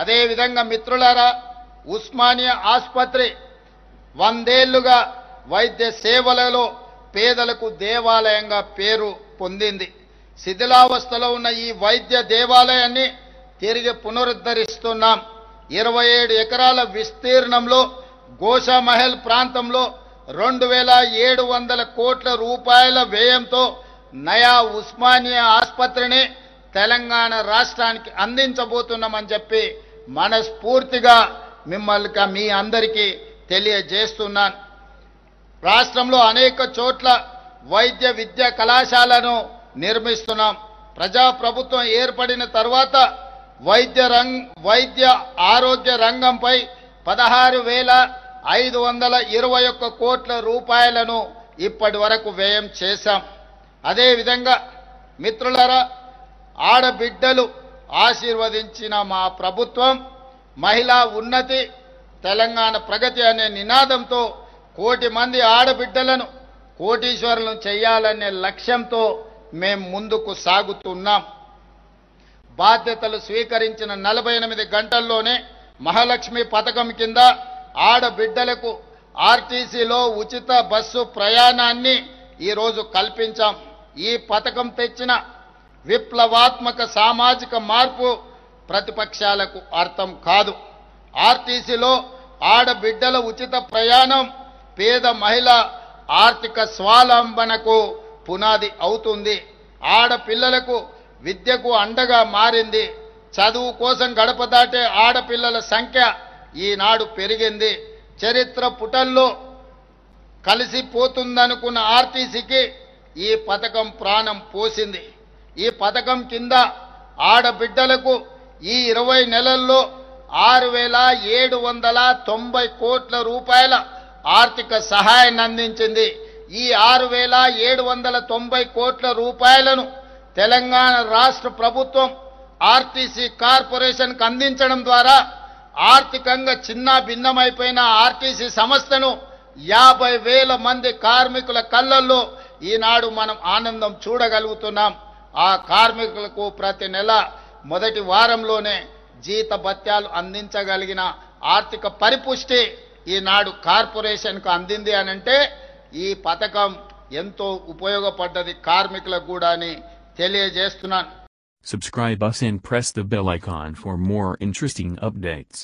అదే విధంగా మిత్రులారా, ఉస్మానియా ఆసుపత్రి 100 ఏళ్లుగా వైద్య సేవలలో పేదలకు దేవాలయంగా పేరు పొందింది. శిథిలావస్థలో ఉన్న ఈ వైద్య దేవాలయాన్ని తిరిగి పునరుద్ధరిస్తున్నాం. 27 ఎకరాల విస్తీర్ణంలో గోషామహల్ ప్రాంతంలో 2700 కోట్ల రూపాయల వ్యయంతో నయా ఉస్మానియా ఆసుపత్రిని తెలంగాణ రాష్ట్రానికి అందించబోతున్నామని చెప్పి మనస్ఫూర్తిగా మీ అందరికీ తెలియజేస్తున్నాను. రాష్ట్రంలో అనేక చోట్ల వైద్య విద్యా కళాశాలను నిర్మిస్తున్నాం. ప్రజాప్రభుత్వం ఏర్పడిన తర్వాత వైద్య ఆరోగ్య రంగంపై 16,521 కోట్ల రూపాయలను ఇప్పటి వరకు వ్యయం చేశాం. అదేవిధంగా మిత్రులారా, ఆడబిడ్డలు ఆశీర్వదించిన మా ప్రభుత్వం మహిళా ఉన్నతి తెలంగాణ ప్రగతి అనే నినాదంతో 1 కోటి మంది ఆడబిడ్డలను కోటీశ్వరులను చేయాలనే లక్ష్యంతో మేము ముందుకు సాగుతున్నాం. బాధ్యతలు స్వీకరించిన 48 గంటల్లోనే మహాలక్ష్మి పథకం కింద ఆడబిడ్డలకు ఆర్టీసీలో ఉచిత బస్సు ప్రయాణాన్ని ఈరోజు కల్పించాం. ఈ పథకం తెచ్చిన విప్లవాత్మక సామాజిక మార్పు ప్రతిపక్షాలకు అర్థం కాదు. ఆర్టీసీలో ఆడబిడ్డల ఉచిత ప్రయాణం పేద మహిళ ఆర్థిక స్వావలంబనకు పునాది అవుతుంది. ఆడపిల్లలకు విద్యకు అండగా మారింది. చదువు కోసం గడప దాటే ఆడపిల్లల సంఖ్య ఈనాడు పెరిగింది. చరిత్ర పుటల్లో కలిసిపోతుందనుకున్న ఆర్టీసీకి ఈ పథకం ప్రాణం పోసింది. ఈ పథకం కింద ఆడబిడ్డలకు ఈ 20 నెలల్లో 6,790 కోట్ల రూపాయల ఆర్థిక సహాయాన్ని అందించింది. ఈ 6,790 కోట్ల రూపాయలను తెలంగాణ రాష్ట్ర ప్రభుత్వం ఆర్టీసీ కార్పొరేషన్కు అందించడం ద్వారా ఆర్థికంగా చిన్న భిన్నమైపోయిన ఆర్టీసీ సంస్థను 50,000 మంది కార్మికుల కళ్ళల్లో ఈనాడు మనం ఆనందం చూడగలుగుతున్నాం. ఆ కార్మికులకు ప్రతి నెల మొదటి వారంలోనే జీత భత్యాలు అందించగలిగిన ఆర్థిక పరిపుష్టి ఈనాడు కార్పొరేషన్కు అందింది అనంటే ఈ పథకం ఎంతో ఉపయోగపడ్డది కార్మికులకు కూడా అని తెలియజేస్తున్నాను. Subscribe us and press the bell icon for more interesting updates.